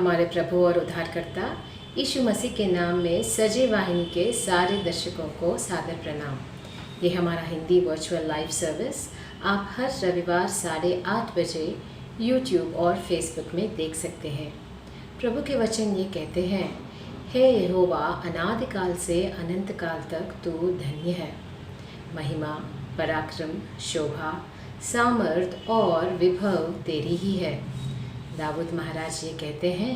हमारे प्रभु और उद्धारकर्ता यीशु मसीह के नाम में सजी वाहिनी के सारे दर्शकों को सादर प्रणाम। ये हमारा हिंदी वर्चुअल लाइव सर्विस आप हर रविवार 8:30 बजे यूट्यूब और फेसबुक में देख सकते हैं। प्रभु के वचन ये कहते हैं, हे यहोवा, अनादिकाल से अनंत काल तक तू धन्य है। महिमा, पराक्रम, शोभा, सामर्थ और विभव तेरी ही है। दाऊद महाराज ये कहते हैं,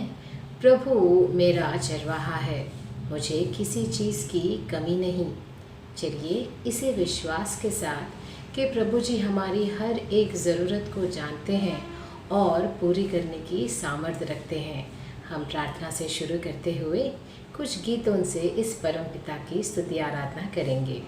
प्रभु मेरा चरवाहा है, मुझे किसी चीज़ की कमी नहीं। चलिए इसे विश्वास के साथ कि प्रभु जी हमारी हर एक ज़रूरत को जानते हैं और पूरी करने की सामर्थ्य रखते हैं, हम प्रार्थना से शुरू करते हुए कुछ गीतों से इस परम पिता की स्तुति आराधना करेंगे।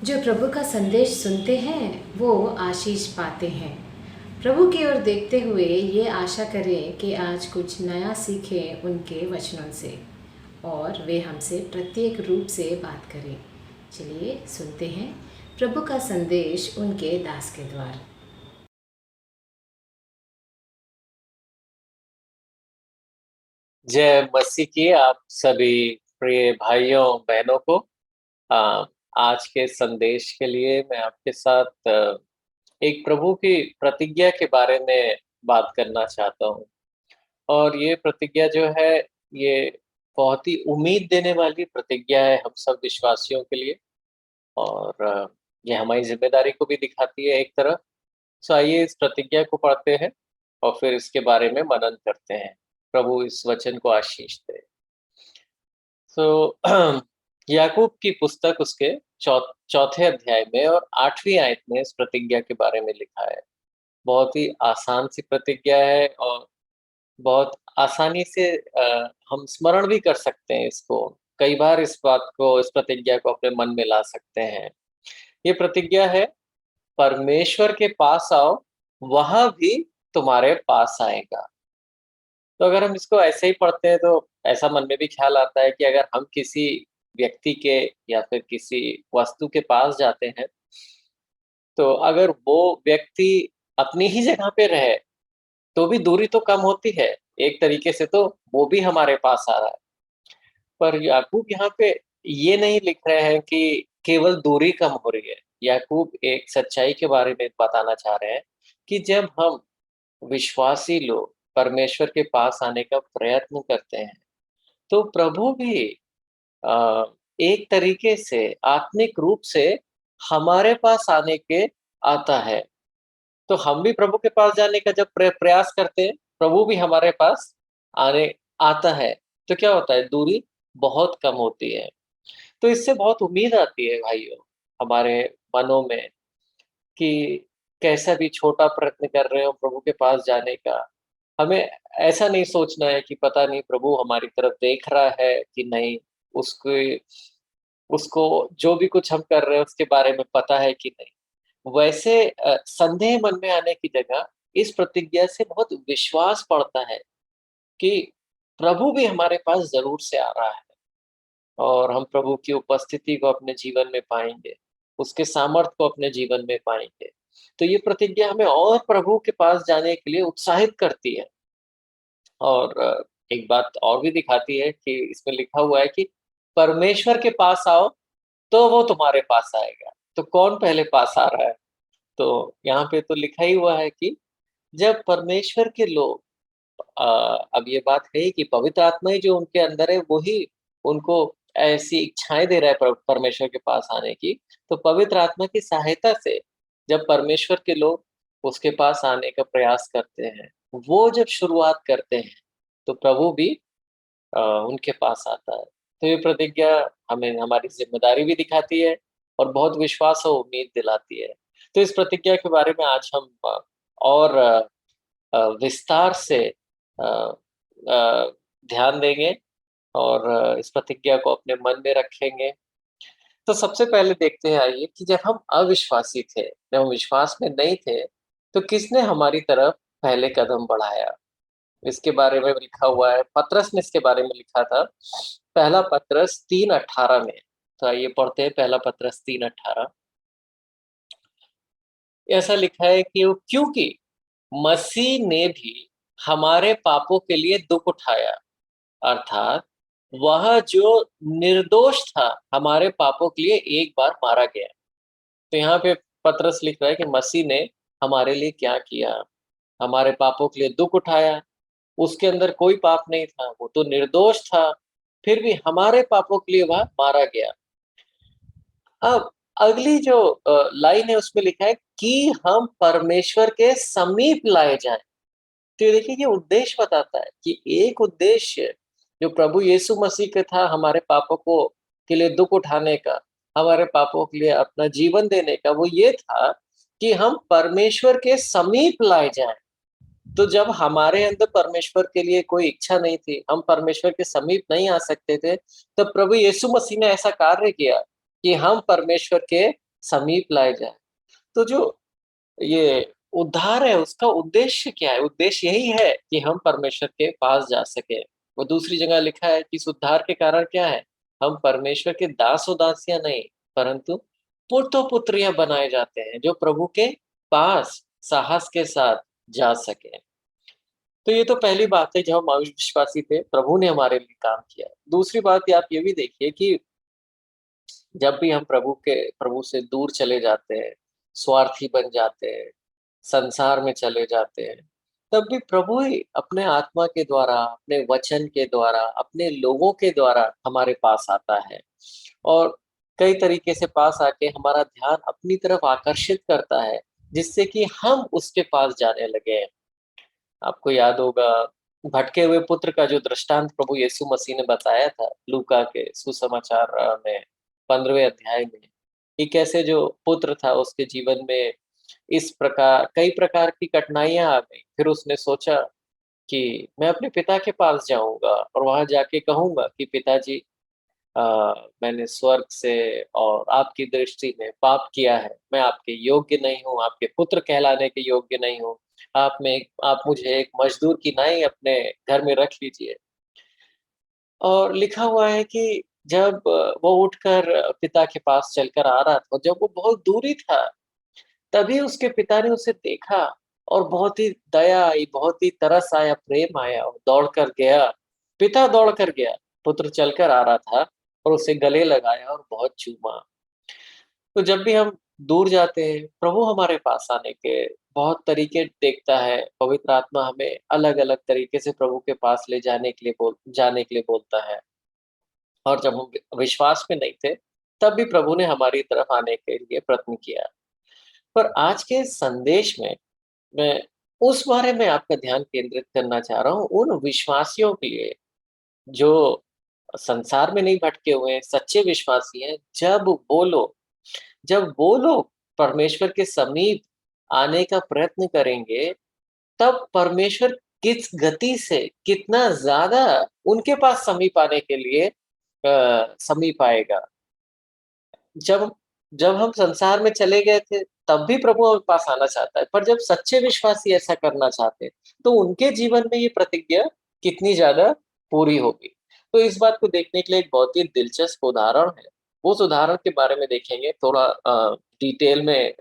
जो प्रभु का संदेश सुनते हैं वो आशीष पाते हैं। प्रभु की ओर देखते हुए ये आशा करें कि आज कुछ नया सीखें उनके वचनों से और वे हमसे प्रत्येक रूप से बात करें। चलिए सुनते हैं प्रभु का संदेश उनके दास के द्वार। जय मसीह की आप सभी प्रिय भाइयों बहनों को आ, आज के संदेश के लिए मैं आपके साथ एक प्रभु की प्रतिज्ञा के बारे में बात करना चाहता हूँ। और ये प्रतिज्ञा जो है, ये बहुत ही उम्मीद देने वाली प्रतिज्ञा है हम सब विश्वासियों के लिए। और ये हमारी जिम्मेदारी को भी दिखाती है एक तरफ। सो आइए इस प्रतिज्ञा को पढ़ते हैं और फिर इसके बारे में मनन करते हैं। प्रभु इस वचन को आशीष दे। तो याकूब की पुस्तक उसके चौथे अध्याय में और 8वीं आयत में इस प्रतिज्ञा के बारे में लिखा है। बहुत ही आसान सी प्रतिज्ञा है और बहुत आसानी से हम स्मरण भी कर सकते हैं इसको। कई बार इस बात को, इस प्रतिज्ञा को अपने मन में ला सकते हैं। ये प्रतिज्ञा है, परमेश्वर के पास आओ, वह भी तुम्हारे पास आएगा। तो अगर हम इसको ऐसे ही पढ़ते हैं तो ऐसा मन में भी ख्याल आता है कि अगर हम किसी व्यक्ति के या फिर किसी वस्तु के पास जाते हैं, तो अगर वो व्यक्ति अपनी ही जगह पे रहे तो भी दूरी तो कम होती है। एक तरीके से तो वो भी हमारे पास आ रहा है। पर याकूब यहाँ पे ये नहीं लिख रहे हैं कि केवल दूरी कम हो रही है। याकूब एक सच्चाई के बारे में बताना चाह रहे हैं कि जब हम विश्वासी लोग परमेश्वर के पास आने का प्रयत्न करते हैं, तो प्रभु भी अ, एक तरीके से आत्मिक रूप से हमारे पास आने के आता है। तो हम भी प्रभु के पास जाने का जब प्रयास करते हैं, प्रभु भी हमारे पास आने आता है। तो क्या होता है, दूरी बहुत कम होती है। तो इससे बहुत उम्मीद आती है भाइयों हमारे मनों में कि कैसा भी छोटा प्रयत्न कर रहे हो प्रभु के पास जाने का, हमें ऐसा नहीं सोचना है कि पता नहीं प्रभु हमारी तरफ देख रहा है कि नहीं, उसके उसको जो भी कुछ हम कर रहे हैं उसके बारे में पता है कि नहीं। वैसे संदेह मन में आने की जगह इस प्रतिज्ञा से बहुत विश्वास पड़ता है कि प्रभु भी हमारे पास जरूर से आ रहा है और हम प्रभु की उपस्थिति को अपने जीवन में पाएंगे, उसके सामर्थ्य को अपने जीवन में पाएंगे। तो ये प्रतिज्ञा हमें और प्रभु के पास जाने के लिए उत्साहित करती है। और एक बात और भी दिखाती है कि इसमें लिखा हुआ है कि परमेश्वर के पास आओ तो वो तुम्हारे पास आएगा। तो कौन पहले पास आ रहा है? तो यहाँ पे तो लिखा ही हुआ है कि जब परमेश्वर के लोग, अब ये बात है कि पवित्र आत्मा ही जो उनके अंदर है वही उनको ऐसी इच्छाएं दे रहा है परमेश्वर के पास आने की। तो पवित्र आत्मा की सहायता से जब परमेश्वर के लोग उसके पास आने का प्रयास करते हैं, वो जब शुरुआत करते हैं, तो प्रभु भी उनके पास आता है। तो ये प्रतिज्ञा हमें हमारी जिम्मेदारी भी दिखाती है और बहुत विश्वास और उम्मीद दिलाती है। तो इस प्रतिज्ञा के बारे में आज हम और विस्तार से अ, ध्यान देंगे और इस प्रतिज्ञा को अपने मन में रखेंगे। तो सबसे पहले देखते हैं, आइए, कि जब हम अविश्वासी थे, जब हम विश्वास में नहीं थे, तो किसने हमारी तरफ पहले कदम बढ़ाया? इसके बारे में लिखा हुआ है, पतरस ने इसके बारे में लिखा था पहला पतरस 3:18 में। तो आइए पढ़ते हैं पहला पतरस 3:18। ऐसा लिखा है कि क्योंकि मसीह ने भी हमारे पापों के लिए दुख उठाया, अर्थात वह जो निर्दोष था हमारे पापों के लिए एक बार मारा गया। तो यहाँ पे पतरस लिख रहा है कि मसीह ने हमारे लिए क्या किया, हमारे पापों के लिए दुख उठाया। उसके अंदर कोई पाप नहीं था, वो तो निर्दोष था, फिर भी हमारे पापों के लिए वह मारा गया। अब अगली जो लाइन है उसमें लिखा है कि हम परमेश्वर के समीप लाए जाएं। तो ये देखिए, ये उद्देश्य बताता है कि एक उद्देश्य जो प्रभु यीशु मसीह का था हमारे पापों को के लिए दुख उठाने का, हमारे पापों के लिए अपना जीवन देने का, वो ये था कि हम परमेश्वर के समीप लाए जाएं। तो जब हमारे अंदर परमेश्वर के लिए कोई इच्छा नहीं थी, हम परमेश्वर के समीप नहीं आ सकते थे, तब प्रभु यीशु मसीह ने ऐसा कार्य किया कि हम परमेश्वर के समीप लाए जाए। तो जो ये उद्धार है उसका उद्देश्य क्या है? उद्देश्य यही है कि हम परमेश्वर के पास जा सके। वो दूसरी जगह लिखा है कि इस उद्धार के कारण क्या है? हम परमेश्वर के दास और दासियां नहीं, परंतु पुत्र पुत्रियां बनाए जाते हैं जो प्रभु के पास साहस के साथ जा सके। तो ये तो पहली बात है, जब हम अविश्वासी थे प्रभु ने हमारे लिए काम किया। दूसरी बात आप ये भी देखिए कि जब भी हम प्रभु से दूर चले जाते हैं, स्वार्थी बन जाते हैं, संसार में चले जाते हैं, तब भी प्रभु ही अपने आत्मा के द्वारा, अपने वचन के द्वारा, अपने लोगों के द्वारा हमारे पास आता है और कई तरीके से पास आके हमारा ध्यान अपनी तरफ आकर्षित करता है, जिससे कि हम उसके पास जाने लगे। आपको याद होगा भटके हुए पुत्र का जो दृष्टांत प्रभु यीशु मसीह ने बताया था लूका के सुसमाचार में 15वें अध्याय में, कि कैसे जो पुत्र था उसके जीवन में इस प्रकार कई प्रकार की कठिनाइयां आ गई। फिर उसने सोचा कि मैं अपने पिता के पास जाऊंगा और वहां जाके कहूंगा कि पिताजी, अ, मैंने स्वर्ग से और आपकी दृष्टि में पाप किया है, मैं आपके योग्य नहीं हूँ, आपके पुत्र कहलाने के योग्य नहीं हूँ। आप मुझे एक मजदूर की नाई अपने घर में रख लीजिए। और लिखा हुआ है कि जब वो उठकर पिता के पास चलकर आ रहा था, जब वो बहुत दूरी था, तभी उसके पिता ने उसे देखा और बहुत ही दया आई, बहुत ही तरस आया, प्रेम आया और दौड़ कर गया। पिता दौड़ कर गया, पुत्र चलकर आ रहा था और उसे गले लगाया और बहुत चूमा। तो जब भी हम दूर जाते हैं, प्रभु हमारे पास आने के बहुत तरीके देखता है। पवित्र आत्मा हमें अलग-अलग तरीके से प्रभु के पास ले जाने के लिए बोलता है। और जब हम विश्वास में नहीं थे, तब भी प्रभु ने हमारी तरफ आने के लिए प्रयत्न किया। पर आज के संदेश में मैं उस बारे में आपका ध्यान केंद्रित करना चाह रहा हूँ, उन विश्वासियों के लिए जो संसार में नहीं भटके हुए हैं, सच्चे विश्वासी हैं। जब वो लोग परमेश्वर के समीप आने का प्रयत्न करेंगे, तब परमेश्वर किस गति से, कितना ज़्यादा उनके पास समीप आने के लिए समीप आएगा। जब जब हम संसार में चले गए थे, तब भी प्रभु हमारे पास आना चाहता है, पर जब सच्चे विश्वासी ऐसा करना चाहते हैं, तो उनके जीवन में ये प्रतिज्ञा कितनी ज़्यादा पूरी होगी। तो इस बात को देखने के लिए एक बहुत ही दिलचस्प उदाहरण है। उस उदाहरण के बारे में देखेंगे, थोड़ा डिटेल में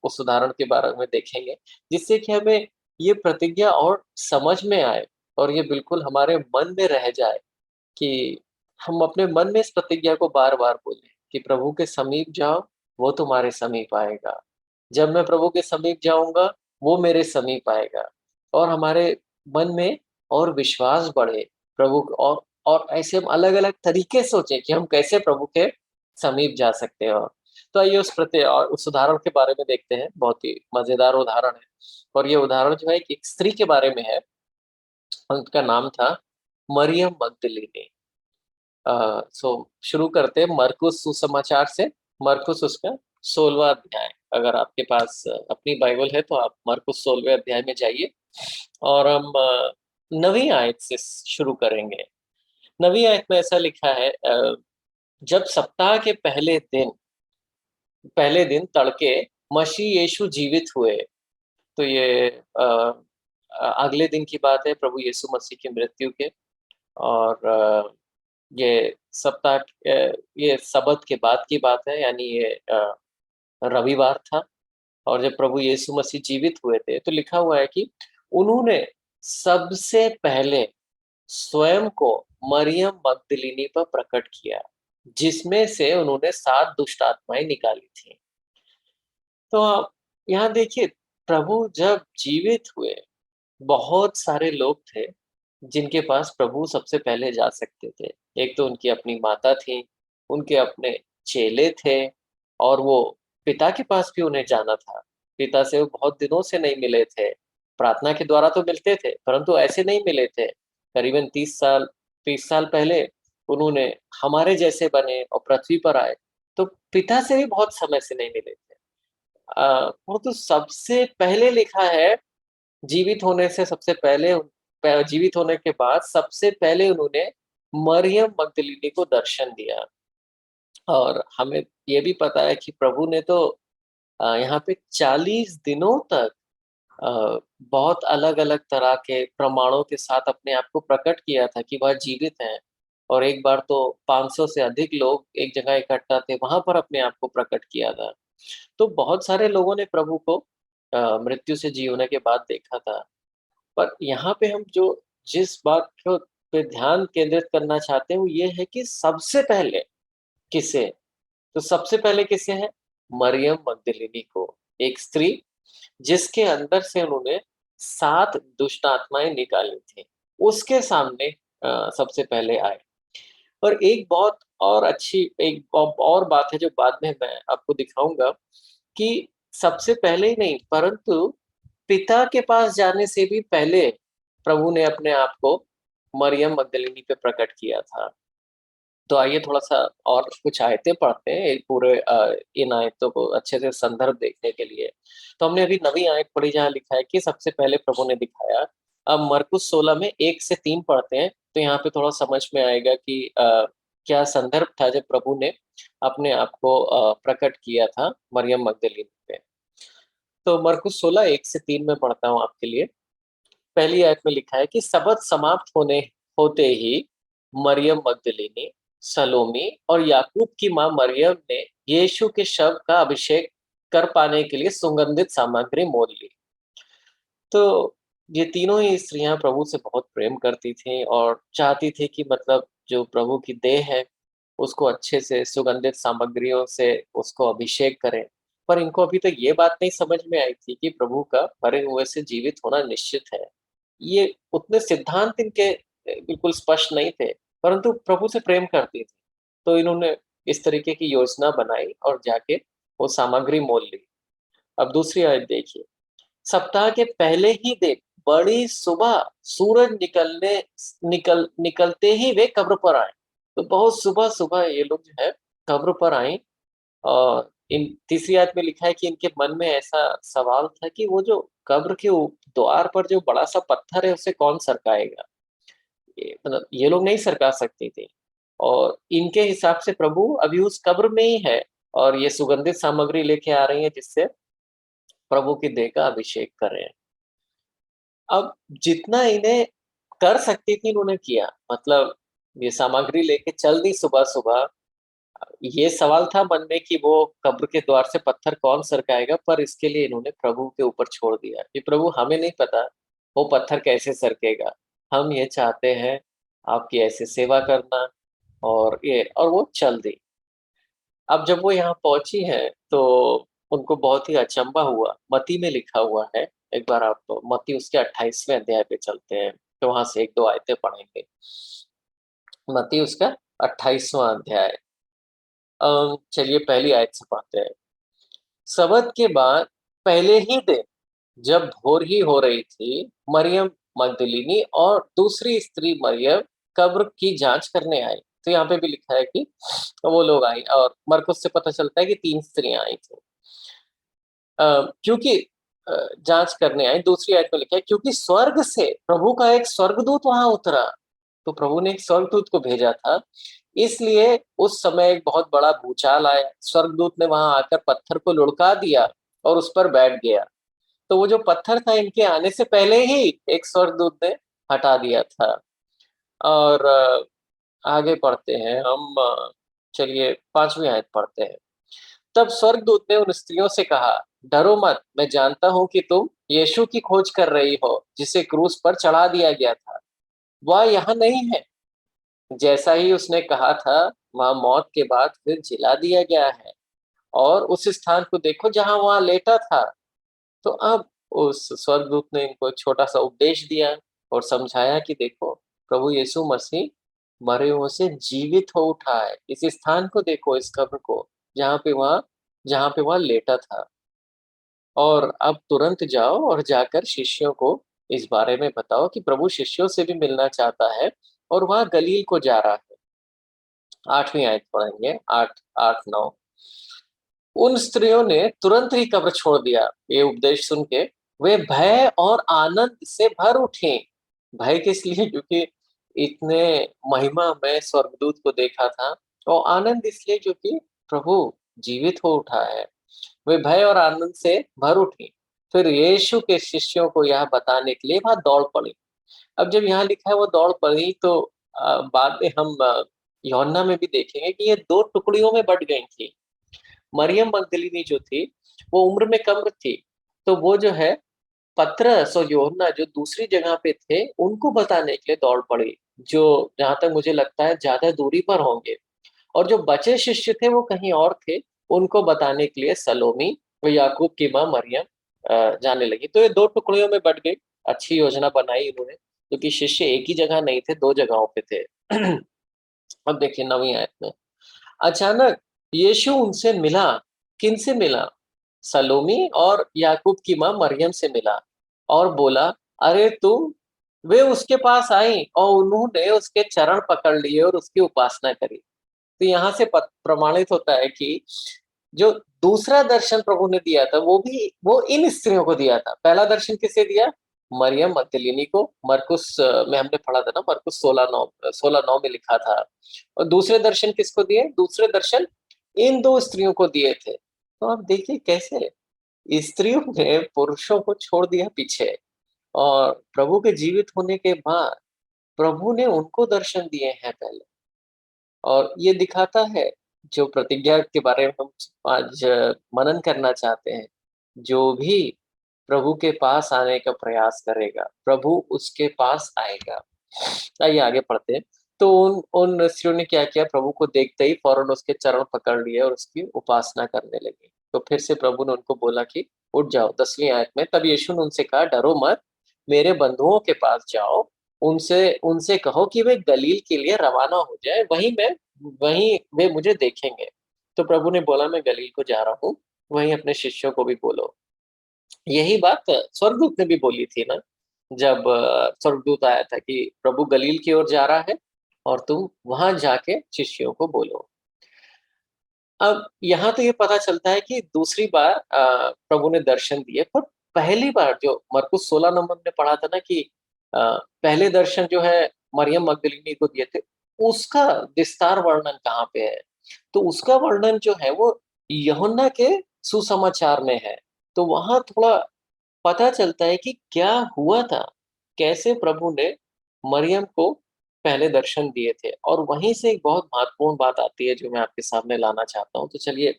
उस उदाहरण के बारे में देखेंगे, जिससे कि हमें ये प्रतिज्ञा और समझ में आए और ये बिल्कुल हमारे मन में रह जाए कि हम अपने मन में इस प्रतिज्ञा को बार-बार बोलें कि प्रभु के समीप जाओ, वो तुम्हारे समीप आएगा। जब मैं प्रभु के समीप जाऊँगा, वो मेरे समीप आएगा और हमारे मन में और विश्वास बढ़े प्रभु और ऐसे हम अलग-अलग तरीके सोचें कि हम कैसे प्रभु के समीप जा सकते हैं। तो आइए उस उदाहरण के बारे में देखते हैं, बहुत ही मज़ेदार उदाहरण है और ये उदाहरण जो है कि एक स्त्री के बारे में है। उनका नाम था मरियम मगदलीनी। सो शुरू करते हैं मरकुस सुसमाचार से। मरकुस उसका 16वां अध्याय। अगर आपके पास अपनी बाइबल है तो आप मरकुस 16वें अध्याय में जाइए और हम 9वीं आयत से शुरू करेंगे। 9वीं आयत में ऐसा लिखा है, जब सप्ताह के पहले दिन तड़के मसीह यीशु जीवित हुए। तो ये अगले दिन की बात है प्रभु यीशु मसीह की मृत्यु के और ये ये सबत के बाद की बात है, यानी ये रविवार था और जब प्रभु यीशु मसीह जीवित हुए थे, तो लिखा हुआ है कि उन्होंने सबसे पहले स्वयं को मरियम मगदलीनी पर प्रकट किया, जिसमें से उन्होंने 7 दुष्ट आत्माएँ निकाली थीं। तो आप यहाँ देखिए, प्रभु जब जीवित हुए, बहुत सारे लोग थे, जिनके पास प्रभु सबसे पहले जा सकते थे। एक तो उनकी अपनी माता थी, उनके अपने चेले थे और वो पिता के पास भी उन्हें जाना था। पिता से वो बहुत दिनों से नहीं मिले थे। प्रार्थना के द्वारा तो मिलते थे, परंतु ऐसे नहीं मिले थे। करीबन 30 साल पहले उन्होंने हमारे जैसे बने और पृथ्वी पर आए, तो पिता से भी बहुत समय से नहीं मिले थे। वो तो सबसे पहले लिखा है, जीवित होने से सबसे पहले जीवित होने के बाद सबसे पहले उन्होंने मरियम मगदलीनी को दर्शन दिया और हमें ये भी पता है कि प्रभु ने तो यहाँ पे 40 दिनों तक अ, बहुत अलग-अलग तरह के प्रमाणों के साथ अपने आप को प्रकट किया था कि वह जीवित हैं। और एक बार तो 500 से अधिक लोग एक जगह इकट्ठा थे, वहाँ पर अपने आप को प्रकट किया था। तो बहुत सारे लोगों ने प्रभु को मृत्यु से जी होने के बाद देखा था। पर यहाँ पे हम जो जिस बात को पे ध्यान केंद्रित करना चाहते हैं, वो ये है कि सबसे पहले किसे? तो सबसे पहले किसे है? मरियम मगदलिनी को, एक स्त्री जिसके अंदर से उन्होंने 7 दुष्ट आत्माएँ निकाली थी, उसके सामने सबसे पहले आए। और एक बहुत और अच्छी एक और बात है जो बाद में मैं आपको दिखाऊँगा कि सबसे पहले ही नहीं परंतु पिता के पास जाने से भी पहले प्रभु ने अपने आप को मरियम मगदलिनी पे प्रकट किया था। तो आइए थोड़ा-सा और कुछ आयतें पढ़ते हैं एक पूरे इन आयतों को अच्छे से संदर्भ देखने के लिए। तो हमने अभी नवी आयत पढ़ी जहाँ लिखा है कि सबसे पहले प्रभु ने दिखाया। अब मरकुस 16 में 1 से 3 पढ़ते हैं, तो यहाँ पे थोड़ा समझ में आएगा कि क्या संदर्भ था जब प्रभु ने अपने आप को प्रकट किया था मरियम मगदलिनी पे। तो मरकुस 16 1 से 3 में पढ़ता हूँ आपके लिए। पहली आयत में लिखा है कि सबत समाप्त होते ही मरियम मगदलिनी, सलोमी और याकूब की मां मरियम ने यीशु के शव का अभिषेक कर पाने के लिए सुगंधित सामग्री मोल ली। तो ये तीनों ही स्त्रियां प्रभु से बहुत प्रेम करती थीं और चाहती थी कि मतलब जो प्रभु की देह है उसको अच्छे से सुगंधित सामग्रियों से उसको अभिषेक करें। पर इनको अभी तक ये बात नहीं समझ में आई थी कि प्रभु का मरे हुए से जीवित होना निश्चित है। ये उतने सिद्धांत इनके बिल्कुल स्पष्ट नहीं थे, परंतु प्रभु से प्रेम करती थी। तो इन्होंने इस तरीके की योजना बनाई और जाके वो सामग्री मोल ली। अब दूसरी आयत देखिए। सप्ताह के पहले ही दिन बड़ी सुबह सूरज निकलते ही वे कब्र पर आए। तो बहुत सुबह-सुबह ये लोग जो है कब्र पर आए और इन तीसरी आयत में लिखा है कि इनके मन में ऐसा सवाल था कि वो जो कब्र के द्वार पर जो बड़ा-सा पत्थर है उसे कौन सरकाएगा? ये मतलब ये लोग नहीं सरका सकते थे और इनके हिसाब से प्रभु अभी उस कब्र में ही है और ये सुगंधित सामग्री लेके आ रही है जिससे प्रभु की देह का अभिषेक कर रहे हैं। अब जितना इन्हें कर सकती थी इन्होंने किया। मतलब ये सामग्री लेके चल दी सुबह-सुबह। ये सवाल था मन में कि वो कब्र के द्वार से पत्थर कौन सरकाएगा, पर इसके लिए इन्होंने प्रभु के ऊपर छोड़ दिया कि प्रभु हमें नहीं पता वो पत्थर कैसे सरकेगा। हम ये चाहते हैं आपकी ऐसे सेवा करना और वो चल दी। अब जब वो यहाँ पहुँची हैं, तो उनको बहुत ही अचंभा हुआ। मत्ती में लिखा हुआ है, एक बार आप मत्ती उसके 28वें अध्याय पे चलते हैं, तो वहाँ से 1-2 आयतें पढ़ेंगे। मत्ती उसका 28वां अध्याय। चलिए पहली आयत से पढ़ते हैं। सबत के बाद पहले ही दिन जब भोर ही हो रही थी, मरियम मगदलिनी और दूसरी स्त्री मरियम कब्र की जाँच करने आई। तो यहाँ पे भी लिखा है कि वो लोग आई और मरकुस से पता चलता है कि 3 स्त्रियाँ आई थीं। क्योंकि जाँच करने आई, दूसरी आयत में लिखा है क्योंकि स्वर्ग से प्रभु का एक स्वर्गदूत वहाँ उतरा। तो प्रभु ने एक स्वर्गदूत को भेजा था, इसलिए उस समय एक बहुत बड़ा भूचाल आया। स्वर्गदूत ने वहाँ आकर पत्थर को लुढ़का दिया और उस पर बैठ गया। तो वो जो पत्थर था इनके आने से पहले ही एक स्वर्गदूत ने हटा दिया था। और आगे पढ़ते हैं हम चलिए 5वीं आयत पढ़ते हैं। तब स्वर्गदूत ने उन स्त्रियों से कहा, डरो मत, मैं जानता हूँ कि तुम यीशु की खोज कर रही हो, जिसे क्रूस पर चढ़ा दिया गया था। वह यहाँ नहीं है, जैसा ही उसने कहा था, वहाँ मौत के बाद फिर जिला दिया गया है और उस स्थान को देखो जहाँ वहाँ लेटा था। तो अब उस स्वर्गदूत ने इनको एक छोटा-सा उपदेश दिया और समझाया कि देखो, प्रभु यीशु मसीह मरे हुओं से जीवित हो उठा है। इस स्थान को देखो, इस कब्र को, जहाँ पे वह लेटा था। और अब तुरंत जाओ और जाकर शिष्यों को इस बारे में बताओ कि प्रभु शिष्यों से भी मिलना चाहता है और वह गलील को जा रहा है। 8वीं आयत पढ़ेंगे, 8-9। उन स्त्रियों ने तुरंत ही कब्र छोड़ दिया। ये उपदेश सुन के वे भय और आनंद से भर उठी। भय किस लिए? क्योंकि इतने महिमा में स्वर्गदूत को देखा था और आनंद इसलिए क्योंकि प्रभु जीवित हो उठा है। वे भय और आनंद से भर उठी। फिर यीशु के शिष्यों को यह बताने के लिए वहां दौड़ पड़ी। अब जब यहाँ लिखा है वो दौड़ पड़ी, तो बाद में हम यूहन्ना में भी देखेंगे कि ये दो टुकड़ियों में बट गई थी। मरियम मगदलिनी जो थी वो उम्र में कम थी, तो वो जो है पतरस और यूहन्ना जो दूसरी जगह पे थे उनको बताने के लिए दौड़ पड़ी, जो जहां तक मुझे लगता है ज्यादा दूरी पर होंगे। और जो बचे शिष्य थे वो कहीं और थे, उनको बताने के लिए सलोमी व याकूब की माँ मरियम जाने लगी। तो ये दो टुकड़ियों में बट गई। अच्छी योजना बनाई इन्होंने, क्योंकि शिष्य एक ही जगह नहीं थे, दो जगहों पे थे। अब देखिए 9वीं आयत में, अचानक यीशु उनसे मिला। किन से मिला? सलोमी और याकूब की माँ मरियम से मिला और बोला, अरे तुम। वे उसके पास आई और उन्होंने उसके चरण पकड़ लिए और उसकी उपासना करी। तो यहाँ से प्रमाणित होता है कि जो दूसरा दर्शन प्रभु ने दिया था वो इन स्त्रियों को दिया था। पहला दर्शन किसे दिया? मरियम मगदलिनी को। मरकुस में हमने पढ़ा था ना, मरकुस 16:9 में लिखा था। और दूसरे दर्शन किसको दिए? दूसरे दर्शन इन दो स्त्रियों को दिए थे। तो आप देखिए कैसे स्त्रियों ने पुरुषों को छोड़ दिया पीछे, और प्रभु के जीवित होने के बाद प्रभु ने उनको दर्शन दिए हैं पहले। और ये दिखाता है, जो प्रतिज्ञा के बारे में हम आज मनन करना चाहते हैं, जो भी प्रभु के पास आने का प्रयास करेगा प्रभु उसके पास आएगा। आइए आगे पढ़ते हैं। तो उन उन स्त्रियों ने क्या किया? प्रभु को देखते ही फौरन उसके चरण पकड़ लिए और उसकी उपासना करने लगी। तो फिर से प्रभु ने उनको बोला कि उठ जाओ। 10वीं आयत में, तब यीशु ने उनसे कहा, डरो मत, मेरे बंधुओं के पास जाओ, उनसे उनसे कहो कि वे गलील के लिए रवाना हो जाए, वहीं वे मुझे देखेंगे। तो प्रभु ने बोला, मैं गलील को जा रहा हूँ, वहीं अपने शिष्यों को भी बोलो। यही बात स्वर्गदूत ने भी बोली थी ना, जब स्वर्गदूत आया था कि प्रभु गलील की ओर जा रहा है और तुम वहां जाके शिष्यों को बोलो। अब यहाँ तो ये पता चलता है कि दूसरी बार प्रभु ने दर्शन दिए, पर पहली बार जो मरकुस 16 में पढ़ा था ना कि पहले दर्शन जो है मरियम मगदलिनी को दिए थे, उसका विस्तार वर्णन कहाँ पे है? तो उसका वर्णन जो है वो यूहन्ना के सुसमाचार में है। तो वहां थोड़ा पता चलता है कि क्या हुआ था, कैसे प्रभु ने मरियम को पहले दर्शन दिए थे। और वहीं से एक बहुत महत्वपूर्ण बात आती है जो मैं आपके सामने लाना चाहता हूँ। तो चलिए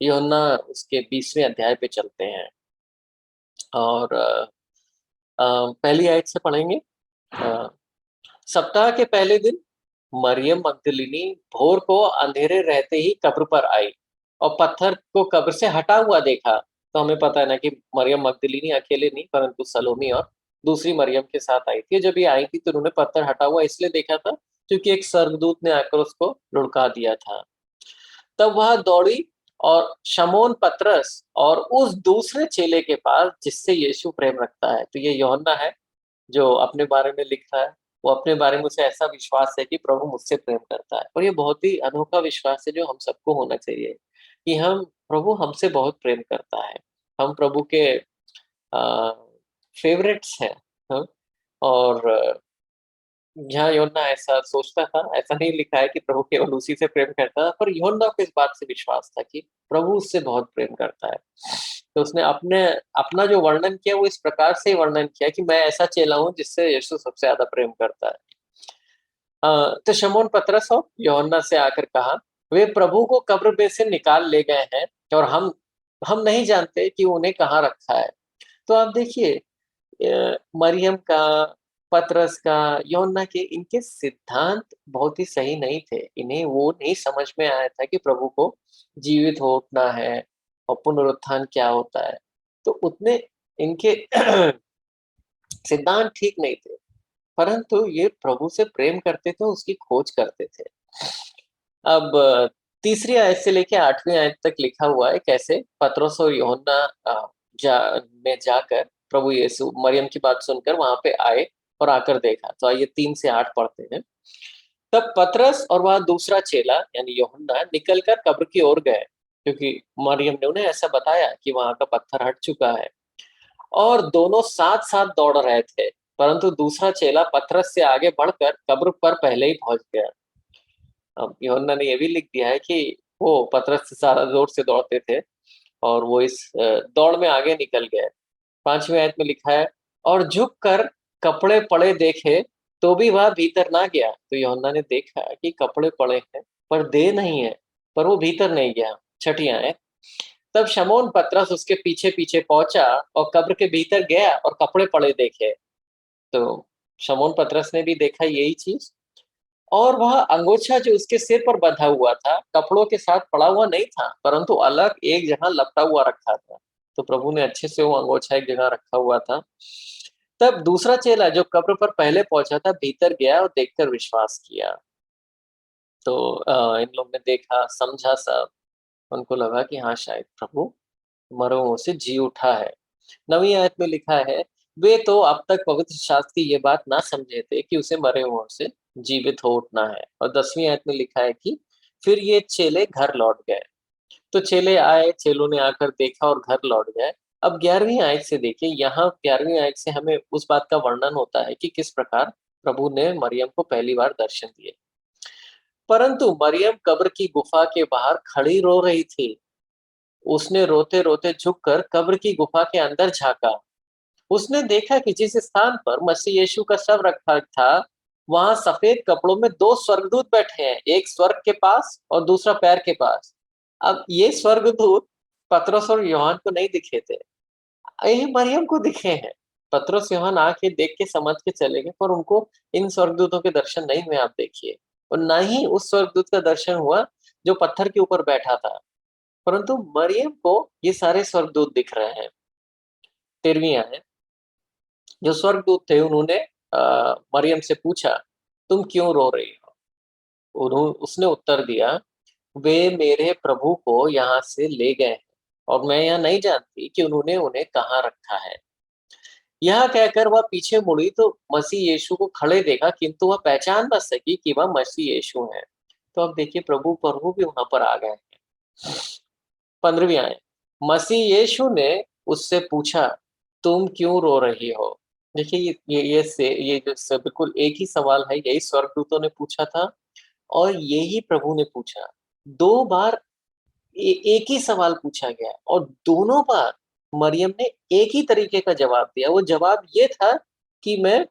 यूहन्ना उसके 20वें अध्याय पे चलते हैं और पहली आयत से पढ़ेंगे। अ, सप्ताह के पहले दिन मरियम मगदलिनी भोर को अंधेरे रहते ही कब्र पर आई और पत्थर को कब्र से हटा हुआ देखा। तो हमें पता है ना कि मरियम मगदलिनी अकेले नहीं, परंतु सलोमी और दूसरी मरियम के साथ आई थी। जब ये आई थी तो उन्होंने पत्थर हटा हुआ इसलिए देखा था क्योंकि एक स्वर्गदूत ने आकर उसको लुढ़का दिया था। तब वह दौड़ी और शमौन पतरस और उस दूसरे चेले के पास जिससे यीशु प्रेम रखता है। तो ये यूहन्ना है जो अपने बारे में लिखता है। वो अपने बारे में उसे ऐसा विश्वास है कि प्रभु मुझसे प्रेम करता है, और ये बहुत ही अनोखा विश्वास है जो हम सबको होना चाहिए कि हम प्रभु हमसे बहुत प्रेम करता है। हम प्रभु के फेवरेट्स हैं। हाँ? और यहाँ यूहन्ना ऐसा सोचता था। ऐसा नहीं लिखा है कि प्रभु केवल उसी से प्रेम करता था, पर यूहन्ना को इस बात से विश्वास था कि प्रभु उससे बहुत प्रेम करता है। तो उसने अपने अपना जो वर्णन किया वो इस प्रकार से वर्णन किया कि मैं ऐसा चेला हूँ जिससे यीशु सबसे ज्यादा प्रेम करता है। तो शमौन पतरस और यूहन्ना से आकर कहा, वे प्रभु को कब्र में से निकाल ले गए हैं और हम नहीं जानते कि उन्हें कहाँ रखा है। तो आप देखिए मरियम का, पतरस का, यूहन्ना के, इनके सिद्धांत बहुत ही सही नहीं थे। इन्हें वो नहीं समझ में आया था कि प्रभु को जीवित हो उठना है और पुनरुत्थान क्या होता है। तो उतने इनके सिद्धांत ठीक नहीं थे, परंतु ये प्रभु से प्रेम करते थे, उसकी खोज करते थे। अब तीसरी आयत से लेके 8वीं आयत तक लिखा हुआ है कैसे पतरस और यूहन्ना ने जाकर प्रभु यीशु मरियम की बात सुनकर वहां पे आए और आकर देखा। तो आइए 3 से 8 पढ़ते हैं। तब पतरस और वह दूसरा चेला यानी यूहन्ना निकलकर कब्र की ओर गए, क्योंकि मरियम ने उन्हें ऐसा बताया कि वहां का पत्थर हट चुका है। और दोनों साथ साथ दौड़ रहे थे, परंतु दूसरा चेला पतरस से आगे बढ़कर कब्र पर पहले ही पहुंच गया। अब यूहन्ना ने यह भी लिख दिया है कि वो पतरस से सारा जोर से दौड़ते थे और वो इस दौड़ में आगे निकल गए। 5वीं आयत में लिखा है, और झुक कर कपड़े पड़े देखे तो भी वह भीतर ना गया। तो यूहन्ना ने देखा कि कपड़े पड़े हैं पर देह नहीं है, पर वो भीतर नहीं गया। 6ठी आयत, तब शमौन पतरस उसके पीछे पीछे पहुंचा और कब्र के भीतर गया और कपड़े पड़े देखे। तो शमौन पतरस ने भी देखा यही चीज, और वह अंगोछा जो उसके सिर पर बंधा हुआ था कपड़ों के साथ पड़ा हुआ नहीं था, परंतु अलग एक जगह लपटा हुआ रखा था। तो प्रभु ने अच्छे से वो अंगोछा एक जगह रखा हुआ था। तब दूसरा चेला जो कब्र पर पहले पहुंचा था भीतर गया और देखकर विश्वास किया। तो इन लोग ने देखा, समझा सब। उनको लगा कि हाँ, शायद प्रभु मरे हुओं से जी उठा है। 9वीं आयत में लिखा है, वे तो अब तक पवित्र शास्त्र की ये बात ना समझे थे कि उसे मरे हुओं से जीवित हो उठना है। और 10वीं आयत में लिखा है कि फिर ये चेले घर लौट गए। तो चेले आए, चेलों ने आकर देखा और घर लौट गए। अब 11वीं आयत से देखिए, यहाँ 11वीं आयत से हमें उस बात का वर्णन होता है कि किस प्रकार प्रभु ने मरियम को पहली बार दर्शन दिए। परंतु मरियम कब्र की गुफा के बाहर खड़ी रो रही थी। उसने रोते रोते झुककर कब्र की गुफा के अंदर झांका। उसने देखा कि जिस स्थान पर मसीह यीशु का शव रखा था वहां सफेद कपड़ों में दो स्वर्गदूत बैठे हैं, एक स्वर्ग के पास और दूसरा पैर के पास। अब ये स्वर्गदूत पतरस और यूहन्ना को नहीं दिखे थे, ये मरियम को दिखे हैं। पतरस यूहन्ना आके देख के समझ के चले गए, पर उनको इन स्वर्गदूतों के दर्शन नहीं हुए। आप देखिए, और ना ही उस स्वर्गदूत का दर्शन हुआ जो पत्थर के ऊपर बैठा था, परंतु मरियम को ये सारे स्वर्गदूत दिख रहे हैं। 13वीं आयत, जो स्वर्गदूत थे उन्होंने मरियम से पूछा, तुम क्यों रो रही हो? उसने उत्तर दिया, वे मेरे प्रभु को यहाँ से ले गए हैं और मैं यह नहीं जानती कि उन्होंने उन्हें कहाँ रखा है। यह कहकर वह पीछे मुड़ी तो मसीह यीशु को खड़े देखा, किंतु वह पहचान न सकी कि वह मसीह यीशु है। तो अब देखिए, प्रभु प्रभु भी वहां पर आ गए हैं। 15वीं आयत, मसीह यीशु ने उससे पूछा, तुम क्यों रो रही हो? देखिए, ये जो बिल्कुल एक ही सवाल है, यही स्वर्गदूतों ने पूछा था और यही प्रभु ने पूछा। 2 बार एक ही सवाल पूछा गया और दोनों बार मरियम ने एक ही तरीके का जवाब दिया। वो जवाब ये था कि मैं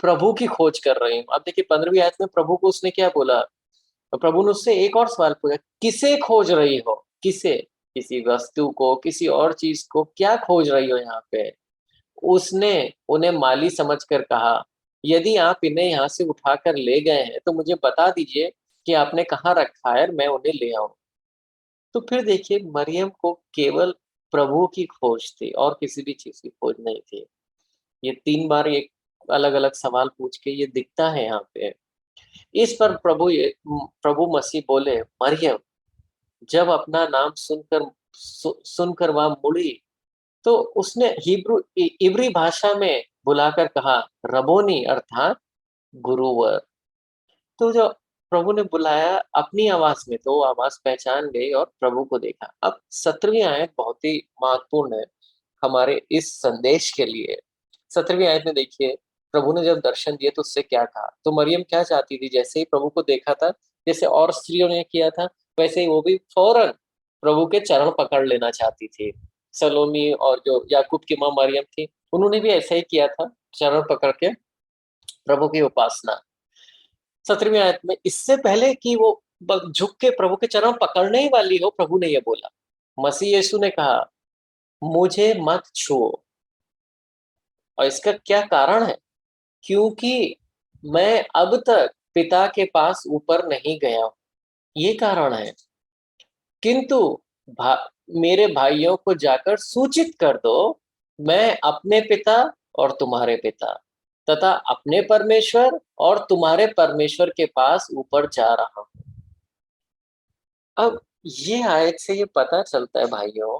प्रभु की खोज कर रही हूँ। अब देखिए, 15वीं आयत में प्रभु को उसने क्या बोला? तो प्रभु ने उससे एक और सवाल पूछा, किसे खोज रही हो? किसे? किसी वस्तु को, किसी और चीज को? क्या खोज रही हो यहाँ पे? उसने उन्हें माली समझकर कहा, यदि आप इन्हें यहाँ से उठाकर ले गए हैं तो मुझे बता दीजिए कि आपने कहाँ रखा है, मैं उन्हें ले आऊं। तो फिर देखिए, मरियम को केवल प्रभु की खोज थी और किसी भी चीज की खोज नहीं थी। ये 3 बार एक अलग अलग सवाल पूछ के ये दिखता है यहाँ पे। इस पर प्रभु मसीह बोले, मरियम। जब अपना नाम सुनकर वह मुड़ी तो उसने इब्री भाषा में बुलाकर कहा, रबोनी, अर्थात गुरुवर। तो जो प्रभु ने बुलाया अपनी आवाज में, तो वो आवाज पहचान गई और प्रभु को देखा। अब 17वीं आयत बहुत ही महत्वपूर्ण है हमारे इस संदेश के लिए। 17वीं आयत में देखिए, प्रभु ने जब दर्शन दिए तो उससे क्या कहा। तो मरियम क्या चाहती थी? जैसे ही प्रभु को देखा था, जैसे और स्त्रियों ने किया था, वैसे ही वो भी फौरन प्रभु के चरण पकड़ लेना चाहती थी। सलोमी और जो याकूब की माँ मरियम थी, उन्होंने भी ऐसा ही किया था, चरण पकड़ के प्रभु की उपासना। 17वीं आयत में, इससे पहले कि वो झुक के प्रभु के चरण पकड़ने ही वाली हो, प्रभु ने ये बोला, मसीह यीशु ने कहा, मुझे मत छुओ। और इसका क्या कारण है? क्योंकि मैं अब तक पिता के पास ऊपर नहीं गया हूं, ये कारण है। किंतु भा, मेरे भाइयों को जाकर सूचित कर दो, मैं अपने पिता और तुम्हारे पिता तथा अपने परमेश्वर और तुम्हारे परमेश्वर के पास ऊपर जा रहा हूं। अब ये आयत से ये पता चलता है भाइयों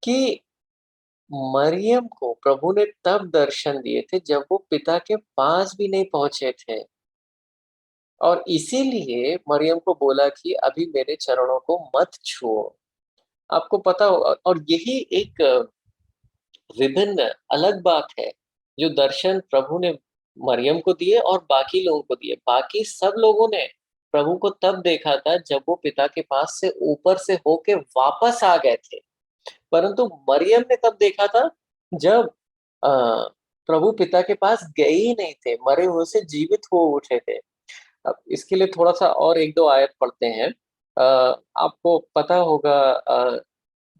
कि मरियम को प्रभु ने तब दर्शन दिए थे जब वो पिता के पास भी नहीं पहुंचे थे, और इसीलिए मरियम को बोला कि अभी मेरे चरणों को मत छुओ। आपको पता हो, और यही एक विभिन्न अलग बात है जो दर्शन प्रभु ने मरियम को दिए और बाकी लोगों को दिए। बाकी सब लोगों ने प्रभु को तब देखा था जब वो पिता के पास से ऊपर से होके वापस आ गए थे। परंतु मरियम ने तब देखा था जब अ, प्रभु पिता के पास गए ही नहीं थे, मरे हुए से जीवित हो उठे थे। अब इसके लिए थोड़ा सा और एक दो आयत पढ़ते हैं। आपको पता होगा,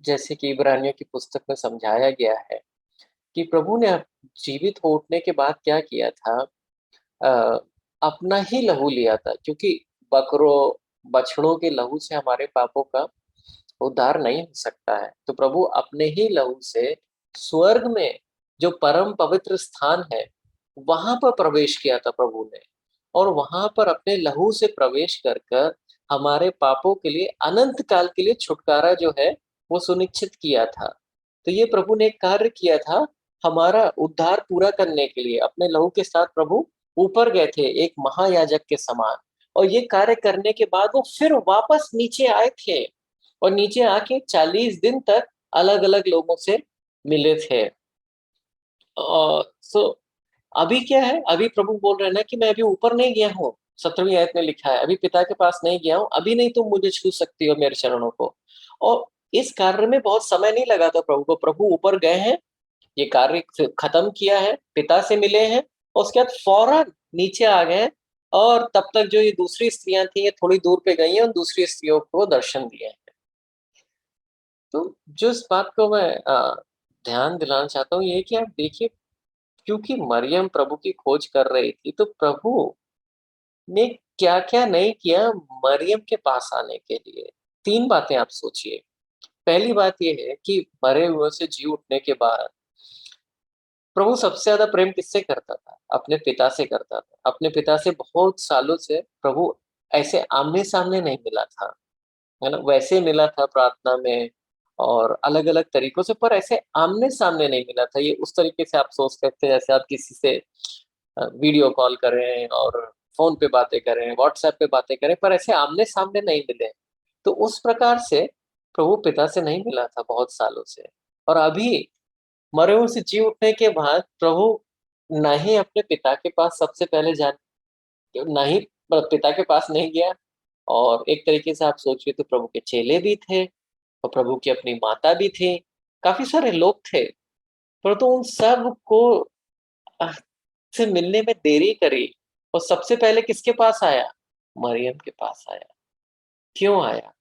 जैसे कि इब्रानियों की पुस्तक में समझाया गया है कि प्रभु ने जीवित हो उठने के बाद क्या किया था। अ, अपना ही लहू लिया था, क्योंकि बकरों बछड़ों के लहू से हमारे पापों का उद्धार नहीं हो सकता है। तो प्रभु अपने ही लहू से स्वर्ग में जो परम पवित्र स्थान है वहां पर प्रवेश किया था प्रभु ने, और वहां पर अपने लहू से प्रवेश कर कर हमारे पापों के लिए अनंत काल के लिए छुटकारा जो है वो सुनिश्चित किया था। तो ये प्रभु ने एक कार्य किया था हमारा उद्धार पूरा करने के लिए। अपने लहू के साथ प्रभु ऊपर गए थे एक महायाजक के समान, और ये कार्य करने के बाद वो फिर वापस नीचे आए थे, और नीचे आके 40 दिन तक अलग अलग लोगों से मिले थे। सो अभी क्या है, अभी प्रभु बोल रहे हैं ना कि मैं अभी ऊपर नहीं गया हूँ। 17वीं आयत में लिखा है, अभी पिता के पास नहीं गया हूँ, अभी नहीं तुम मुझे छू सकती हो मेरे चरणों को। और इस कार्य में बहुत समय नहीं लगा था प्रभु को। प्रभु ऊपर गए हैं, ये कार्य खत्म किया है, पिता से मिले हैं, और उसके बाद फौरन नीचे आ गए हैं। और तब तक जो ये दूसरी स्त्रियां थी ये थोड़ी दूर पे गई हैं, उन दूसरी स्त्रियों को दर्शन दिए हैं। तो जो इस बात को मैं ध्यान दिलाना चाहता हूँ ये कि आप देखिए, क्योंकि मरियम प्रभु की खोज कर रही थी, तो प्रभु ने क्या क्या नहीं किया मरियम के पास आने के लिए। तीन बातें आप सोचिए। पहली बात यह है कि मरे हुए से जी उठने के बाद प्रभु सबसे ज्यादा प्रेम किससे करता था? अपने पिता से करता था। अपने पिता से बहुत सालों से प्रभु ऐसे आमने सामने नहीं मिला था, है ना। वैसे मिला था प्रार्थना में और अलग अलग तरीकों से, पर ऐसे आमने सामने नहीं मिला था। ये उस तरीके से आप सोच सकते हैं जैसे आप किसी से वीडियो कॉल करें और फोन पे बातें करें, व्हाट्सएप पे बातें करें, पर ऐसे आमने सामने नहीं मिले। तो उस प्रकार से प्रभु पिता से नहीं मिला था बहुत सालों से। और अभी मरे हुए से जी उठने के बाद प्रभु ना ही अपने पिता के पास सबसे पहले जान, ना ही पिता के पास नहीं गया, और एक तरीके से आप सोचिए तो प्रभु के चेले भी थे और प्रभु की अपनी माता भी थी, काफी सारे लोग थे। परंतु उन सब को अह, से मिलने में देरी करी, और सबसे पहले किसके पास आया? मरियम के पास आया। क्यों आया?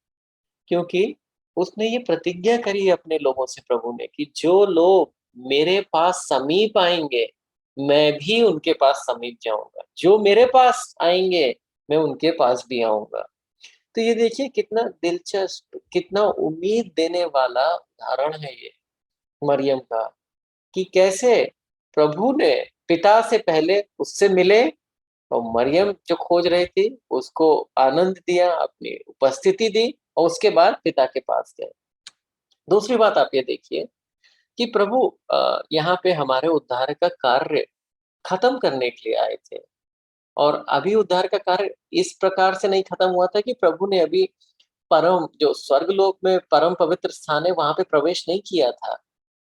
क्योंकि उसने ये प्रतिज्ञा करी अपने लोगों से प्रभु ने कि जो लोग मेरे पास समीप आएंगे मैं भी उनके पास समीप जाऊंगा, जो मेरे पास आएंगे मैं उनके पास भी आऊंगा। तो ये देखिए कितना दिलचस्प, कितना उम्मीद देने वाला उदाहरण है ये मरियम का, कि कैसे प्रभु ने पिता से पहले उससे मिले, और मरियम जो खोज रही थी उसको आनंद दिया, अपनी उपस्थिति दी, और उसके बाद पिता के पास गए। दूसरी बात आप ये देखिए कि प्रभु यहाँ पे हमारे उद्धार का कार्य खत्म करने के लिए आए थे। और अभी उद्धार का कार्य इस प्रकार से नहीं खत्म हुआ था कि प्रभु ने अभी परम जो स्वर्ग लोक में परम पवित्र स्थान है वहां पे प्रवेश नहीं किया था,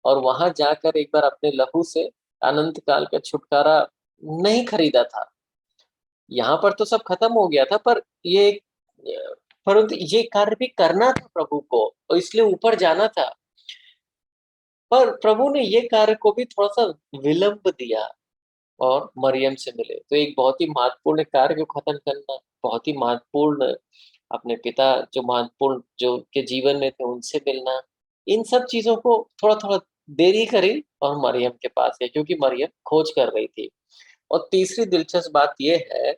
और वहां जाकर एक बार अपने लहू से अनंत काल का छुटकारा नहीं खरीदा था। यहाँ पर तो सब खत्म हो गया था, पर ये परंतु ये कार्य भी करना था प्रभु को, और इसलिए ऊपर जाना था। पर प्रभु ने ये कार्य को भी थोड़ा सा विलंब दिया और मरियम से मिले। तो एक बहुत ही महत्वपूर्ण कार्य को खत्म करना, बहुत ही महत्वपूर्ण अपने पिता जो महत्वपूर्ण जो के जीवन में थे उनसे मिलना, इन सब चीजों को थोड़ा थोड़ा देरी करी और मरियम के पास गए, क्योंकि मरियम खोज कर रही थी। और तीसरी दिलचस्प बात यह है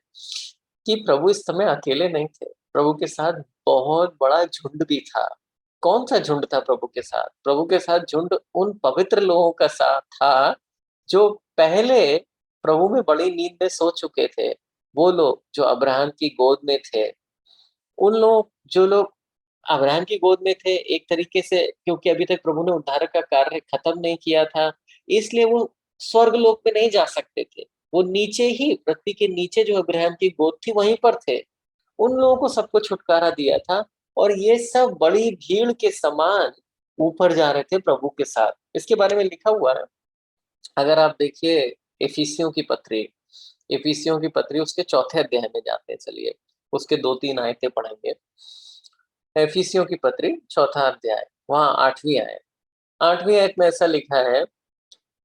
कि प्रभु इस समय अकेले नहीं थे, प्रभु के साथ बहुत बड़ा झुंड भी था। कौन सा झुंड था प्रभु के साथ? प्रभु के साथ झुंड उन पवित्र लोगों का साथ था जो पहले प्रभु में बड़ी नींद में सो चुके थे। वो लोग जो अब्राहम की गोद में थे, उन लोग जो लोग अब्राहम की गोद में थे एक तरीके से, क्योंकि अभी तक प्रभु ने उद्धार का कार्य खत्म नहीं किया था, इसलिए वो स्वर्ग लोक में नहीं जा सकते थे। वो नीचे ही पृथ्वी के नीचे जो अब्राहम की गोद थी वहीं पर थे। उन लोगों को सबको छुटकारा दिया था, और ये सब बड़ी भीड़ के समान ऊपर जा रहे थे प्रभु के साथ। इसके बारे में लिखा हुआ है, अगर आप देखिए इफिसियों की पत्री, इफिसियों की पत्री उसके चौथे अध्याय में जाते हैं, चलिए उसके 2-3 आयतें पढ़ेंगे। एफिसियों की पत्री 4था अध्याय, वहां 8वीं आयत। 8वीं आयत में ऐसा लिखा है,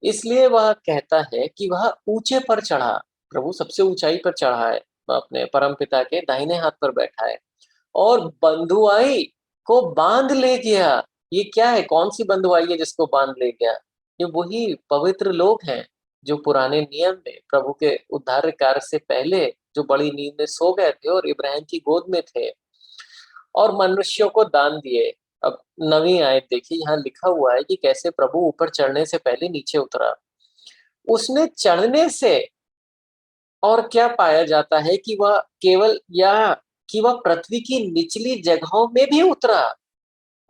इसलिए वह कहता है कि वह ऊंचे पर चढ़ा, प्रभु सबसे ऊंचाई पर चढ़ा है, वह अपने परम पिता के दाहिने हाथ पर बैठा है और बंधुआई को बांध ले गया। ये क्या है? कौन सी बंधुआई है जिसको बांध ले गया? ये वही पवित्र लोग हैं जो पुराने नियम में प्रभु के उद्धार कार्य से पहले जो बड़ी नींद में सो गए थे और इब्राहिम की गोद में थे और मनुष्यों को दान दिए। अब 9वीं आयत देखिए, यहाँ लिखा हुआ है कि कैसे प्रभु ऊपर चढ़ने से पहले नीचे उतरा। उसने चढ़ने से और क्या पाया जाता है कि वह केवल या कि वह पृथ्वी की निचली जगहों में भी उतरा,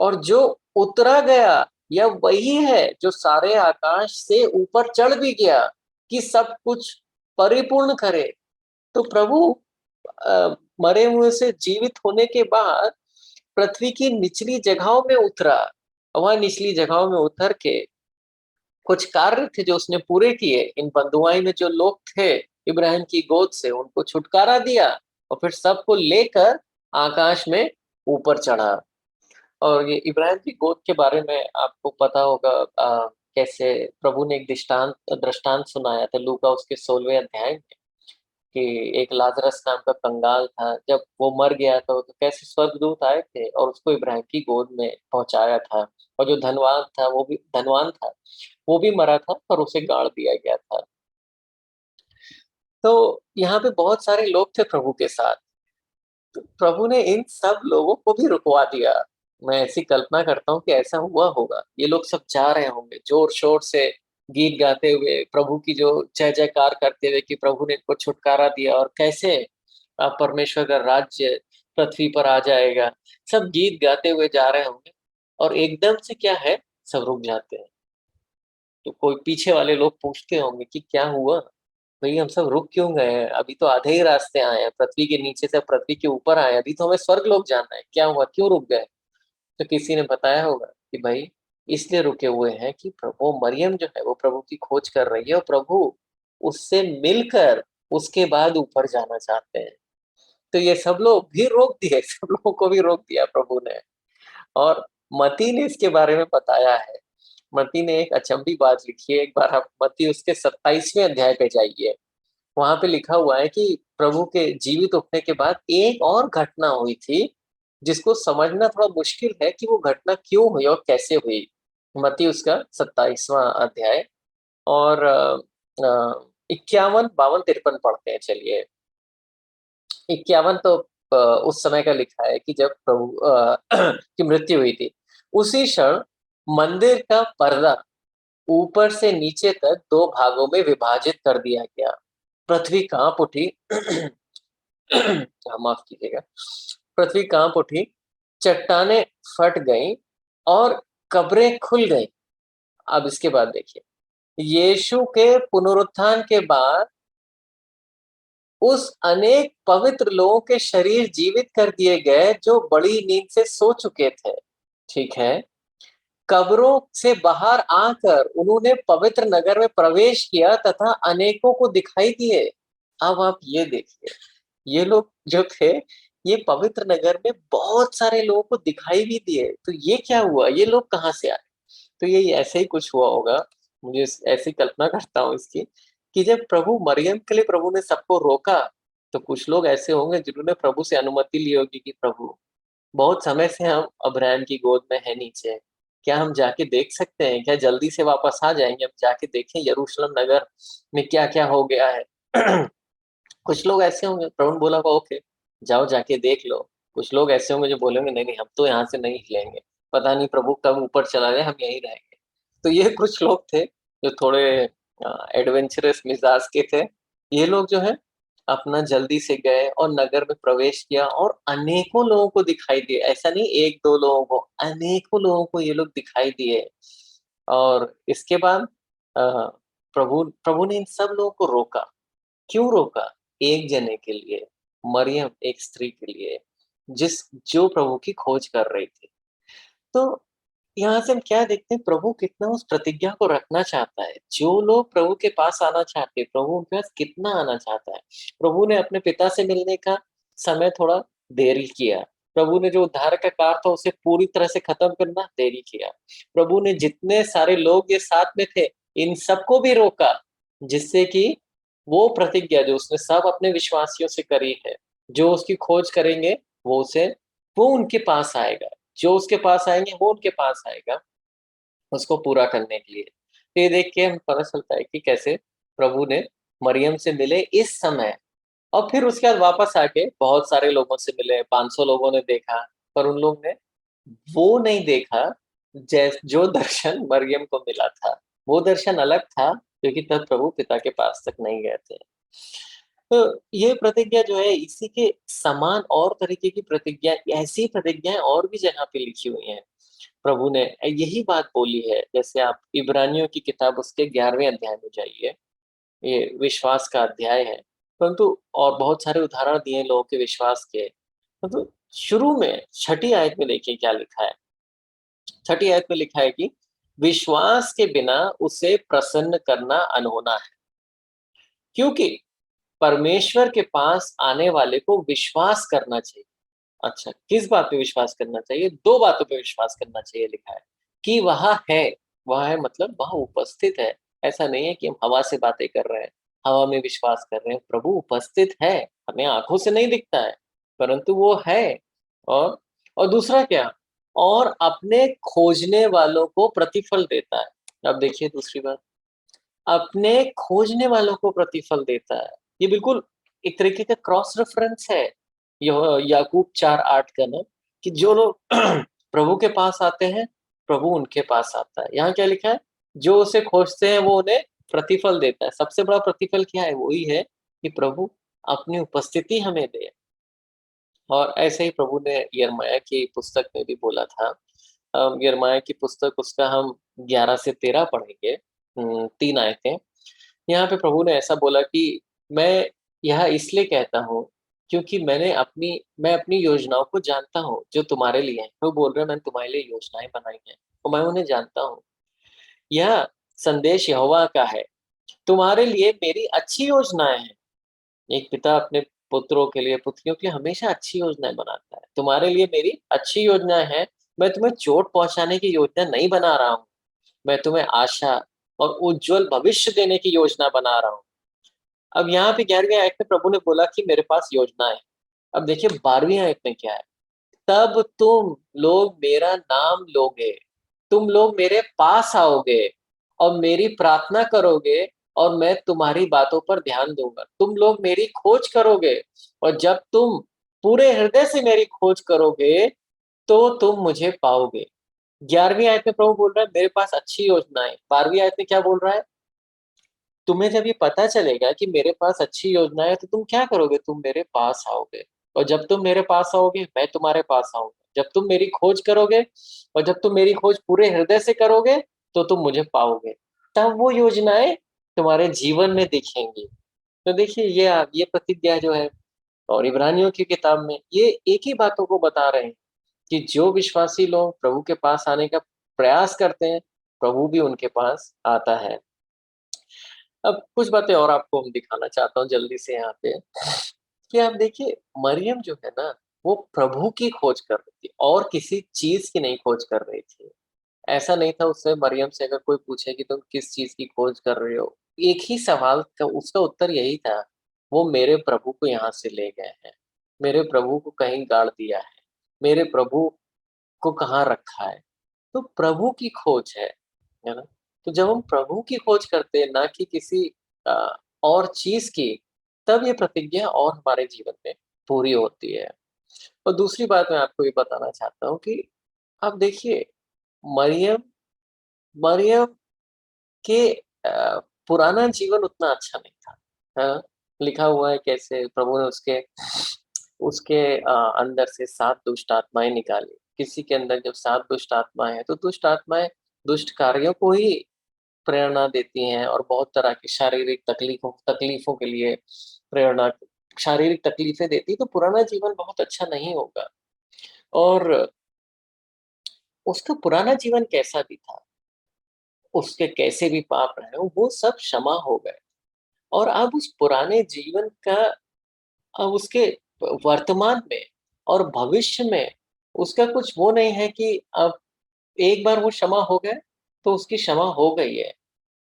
और जो उतरा गया यह वही है जो सारे आकाश से ऊपर चढ़ भी गया कि सब कुछ परिपूर्ण करे। तो प्रभु मरे हुए से जीवित होने के बाद पृथ्वी की निचली जगहों में उतरा। वह निचली जगहों में उतर के कुछ कार्य थे जो उसने पूरे किए। इन बंधुआई में जो लोग थे इब्राहिम की गोद से, उनको छुटकारा दिया और फिर सबको लेकर आकाश में ऊपर चढ़ा। और ये इब्राहिम की गोद के बारे में आपको पता होगा, कैसे प्रभु ने एक दृष्टांत दृष्टांत सुनाया था लूका उसके 16वें अध्याय में, कि एक लाजरस नाम का कंगाल था, जब वो मर गया तो कैसे स्वर्गदूत आए थे और उसको इब्राहिम की गोद में पहुंचाया था। और जो धनवान था, वो भी धनवान था, वो भी मरा था पर उसे गाड़ दिया गया था। तो यहाँ पे बहुत सारे लोग थे प्रभु के साथ, तो प्रभु ने इन सब लोगों को भी रुकवा दिया। मैं ऐसी कल्पना करता हूँ कि ऐसा हुआ होगा, ये लोग सब जा रहे होंगे जोर शोर से गीत गाते हुए, प्रभु की जो जय जयकार करते हुए कि प्रभु ने इनको छुटकारा दिया और कैसे परमेश्वर का राज्य पृथ्वी पर आ जाएगा। सब गीत गाते हुए जा रहे होंगे और एकदम से क्या है, सब रुक जाते हैं। तो कोई पीछे वाले लोग पूछते होंगे कि क्या हुआ भाई, हम सब रुक क्यों गए हैं? अभी तो आधे ही रास्ते आए हैं, पृथ्वी के नीचे से पृथ्वी के ऊपर आए हैं, अभी तो हमें स्वर्ग लोक जाना है, क्या हुआ, क्यों रुक गए? तो किसी ने बताया होगा कि भाई इसलिए रुके हुए हैं कि प्रभु मरियम जो है वो प्रभु की खोज कर रही है और प्रभु उससे मिलकर उसके बाद ऊपर जाना चाहते हैं। तो ये सब लोग भी रोक दिए, सब लोगों को भी रोक दिया प्रभु ने। और मती ने इसके बारे में बताया है। मती ने एक अचंभी बात लिखी है, एक बार आप मती उसके 27वें अध्याय पे जाइए, वहां पे लिखा हुआ है कि प्रभु के जीवित उठने के बाद एक और घटना हुई थी जिसको समझना थोड़ा मुश्किल है कि वो घटना क्यों हुई और कैसे हुई। मती उसका 27वां अध्याय और 51, 52, 53 पढ़ते हैं। चलिए, 51 तो उस समय का लिखा है कि जब प्रभु की मृत्यु हुई थी। उसी क्षण मंदिर का पर्दा ऊपर से नीचे तक दो भागों में विभाजित कर दिया गया, पृथ्वी कांप उठी। माफ कीजिएगा, पृथ्वी कांप उठी, चट्टाने फट गईं और कब्रें खुल गईं। अब इसके बाद देखिए, यीशु के पुनरुत्थान के बाद उस अनेक पवित्र लोगों के शरीर जीवित कर दिए गए जो बड़ी नींद से सो चुके थे। ठीक है, कब्रों से बाहर आकर उन्होंने पवित्र नगर में प्रवेश किया तथा अनेकों को दिखाई दिए। अब आप ये देखिए, ये लोग जो थे ये पवित्र नगर में बहुत सारे लोगों को दिखाई भी दिए। तो ये क्या हुआ, ये लोग कहाँ से आए? तो ये ऐसे ही कुछ हुआ होगा, मुझे ऐसी कल्पना करता हूँ इसकी, कि जब प्रभु मरियम के लिए प्रभु ने सबको रोका, तो कुछ लोग ऐसे होंगे जिन्होंने प्रभु से अनुमति ली होगी कि प्रभु बहुत समय से हम अब्राहम की गोद में है नीचे, क्या हम जाके देख सकते हैं? क्या जल्दी से वापस आ जाएंगे, हम जाके देखें यरूशलेम नगर में क्या क्या हो गया है। कुछ लोग ऐसे होंगे, प्रभु ने बोला होगा ओके जाओ जाके देख लो। कुछ लोग ऐसे होंगे जो बोलेंगे नहीं नहीं, हम तो यहाँ से नहीं हिलेंगे, पता नहीं प्रभु कब ऊपर चला जाए, हम यहीं रहेंगे। तो ये कुछ लोग थे जो थोड़े एडवेंचरस मिजाज के थे। ये लोग जो है अपना जल्दी से गए और नगर में प्रवेश किया और अनेकों लोगों को दिखाई दिए। ऐसा नहीं एक दो लोगों को, अनेकों लोगों को ये लोग दिखाई दिए। और इसके बाद प्रभु प्रभु ने इन सब लोगों को रोका। क्यों रोका? एक जने के लिए, मरियम एक स्त्री के लिए, जिस जो प्रभु की खोज कर रही थी। तो यहाँ से हम क्या देखते हैं, प्रभु कितना उस प्रतिज्ञा को रखना चाहता है। जो लोग प्रभु के पास आना चाहते हैं, प्रभु उनके पास कितना आना चाहता है। प्रभु ने अपने पिता से मिलने का समय थोड़ा देरी किया। प्रभु ने जो उद्धार का कार्य था उसे पूरी तरह से खत्म करना देरी किया। प्रभु ने जितने सारे लोग ये साथ में थे, इन सबको भी रोका, जिससे कि वो प्रतिज्ञा जो उसने सब अपने विश्वासियों से करी है, जो उसकी खोज करेंगे वो उनके पास आएगा, जो उसके पास आएंगे वो उनके पास आएगा, उसको पूरा करने के लिए। तो ये देख के हमें पता चलता है कि कैसे प्रभु ने मरियम से मिले इस समय, और फिर उसके बाद वापस आके बहुत सारे लोगों से मिले, 500 लोगों ने देखा, पर उन लोग ने वो नहीं देखा जो दर्शन मरियम को मिला था। वो दर्शन अलग था, क्योंकि तब प्रभु पिता के पास तक नहीं गए थे। तो ये प्रतिज्ञा जो है, इसी के समान और तरीके की प्रतिज्ञा, ऐसी प्रतिज्ञाएं और भी जगह पे लिखी हुई हैं। प्रभु ने यही बात बोली है। जैसे आप इब्रानियों की किताब उसके 11वें अध्याय में जाइए, ये विश्वास का अध्याय है, परंतु और बहुत सारे उदाहरण दिए लोगों के विश्वास के। परंतु शुरू में छठी आयत में देखिए क्या लिखा है। छठी आयत में लिखा है कि विश्वास के बिना उसे प्रसन्न करना अनहोना है, क्योंकि परमेश्वर के पास आने वाले को विश्वास करना चाहिए। अच्छा, किस बात पे विश्वास करना चाहिए? दो बातों पे विश्वास करना चाहिए लिखा है, कि वह है मतलब वह उपस्थित है। ऐसा नहीं है कि हम हवा से बातें कर रहे हैं, हवा में विश्वास कर रहे हैं। प्रभु उपस्थित है, हमें आंखों से नहीं दिखता है, परंतु वो है। और दूसरा क्या? और अपने खोजने वालों को प्रतिफल देता है। अब देखिए दूसरी बात, अपने खोजने वालों को प्रतिफल देता है। ये बिल्कुल एक तरीके का क्रॉस रेफरेंस है यह याकूब 4:8 का ना, कि जो लोग प्रभु के पास आते हैं, प्रभु उनके पास आता है। यहाँ क्या लिखा है? जो उसे खोजते हैं वो उन्हें प्रतिफल देता है। सबसे बड़ा प्रतिफल क्या है? वही है कि प्रभु अपनी उपस्थिति हमें दे। और ऐसे ही प्रभु ने यिर्मयाह की पुस्तक में भी बोला था। यिर्मयाह की पुस्तक उसका हम 11 से 13 पढ़ेंगे, 3 आयतें। यहाँ पे प्रभु ने ऐसा बोला कि मैं यह इसलिए कहता हूँ, क्योंकि मैं अपनी योजनाओं को जानता हूँ जो तुम्हारे लिए हैं। वो बोल रहे हैं मैंने तुम्हारे लिए योजनाएं बनाई हैं और मैं उन्हें जानता हूँ। यह संदेश यहोवा का है, तुम्हारे लिए मेरी अच्छी योजनाएं हैं। एक पिता अपने पुत्रों के लिए, पुत्रियों के लिए हमेशा अच्छी योजनाएं बनाता है। तुम्हारे लिए मेरी अच्छी योजनाएं हैं। मैं तुम्हें चोट पहुंचाने की योजना नहीं बना रहा हूँ, मैं तुम्हें आशा और उज्जवल भविष्य देने की योजना बना रहा हूँ। अब यहाँ पे 11वीं आयत में प्रभु ने बोला कि मेरे पास योजना है। अब देखिए 12वीं आयत में क्या है? तब तुम लोग मेरा नाम लोगे, तुम लोग मेरे पास आओगे और मेरी प्रार्थना करोगे, और मैं तुम्हारी बातों पर ध्यान दूंगा। तुम लोग मेरी खोज करोगे, और जब तुम पूरे हृदय से मेरी खोज करोगे तो तुम मुझे पाओगे। 11वीं आयत में प्रभु बोल रहा है मेरे पास अच्छी योजनाएं। 12वीं आयत में क्या बोल रहा है? तुम्हें जब ये पता चलेगा कि मेरे पास अच्छी योजना है तो तुम क्या करोगे? तुम मेरे पास आओगे, और जब तुम मेरे पास आओगे मैं तुम्हारे पास आऊंगा। जब तुम मेरी खोज करोगे, और जब तुम मेरी खोज पूरे हृदय से करोगे तो तुम मुझे पाओगे। तब वो योजनाएं तुम्हारे जीवन में दिखेंगी। तो देखिए ये प्रतिज्ञा जो है, और इब्रानियों की किताब में ये एक ही बातों को बता रहे हैं कि जो विश्वासी लोग प्रभु के पास आने का प्रयास करते हैं, प्रभु भी उनके पास आता है। अब कुछ बातें और आपको हम दिखाना चाहता हूँ जल्दी से यहाँ पे, कि आप देखिए मरियम जो है ना, वो प्रभु की खोज कर रही थी और किसी चीज की नहीं खोज कर रही थी। ऐसा नहीं था उससे मरियम से अगर कोई पूछे कि तुम किस चीज की खोज कर रहे हो, एक ही सवाल का उसका उत्तर यही था, वो मेरे प्रभु को यहाँ से ले गए हैं, मेरे प्रभु को कहीं गाड़ दिया है, मेरे प्रभु को कहाँ रखा है। तो प्रभु की खोज है ना? तो जब हम प्रभु की खोज करते हैं ना कि किसी अ, और चीज की, तब ये प्रतिज्ञा और हमारे जीवन में पूरी होती है। और दूसरी बात मैं आपको ये बताना चाहता हूँ कि आप देखिए मरियम मरियम के पुराना जीवन उतना अच्छा नहीं था। हाँ, लिखा हुआ है कैसे प्रभु ने उसके उसके अंदर से 7 दुष्ट आत्माएं निकाली। किसी के अंदर जब 7 दुष्ट आत्माएं हैं तो दुष्ट आत्माएं दुष्ट कार्यों को ही प्रेरणा देती हैं, और बहुत तरह की शारीरिक तकलीफों तकलीफों के लिए प्रेरणा शारीरिक तकलीफें देती, तो पुराना जीवन बहुत अच्छा नहीं होगा। और उसका पुराना जीवन कैसा भी था, उसके कैसे भी पाप रहे हो वो सब क्षमा हो गए, और अब उस पुराने जीवन का अब उसके वर्तमान में और भविष्य में उसका कुछ वो नहीं है कि अब एक बार वो क्षमा हो गए, तो उसकी क्षमा हो गई है।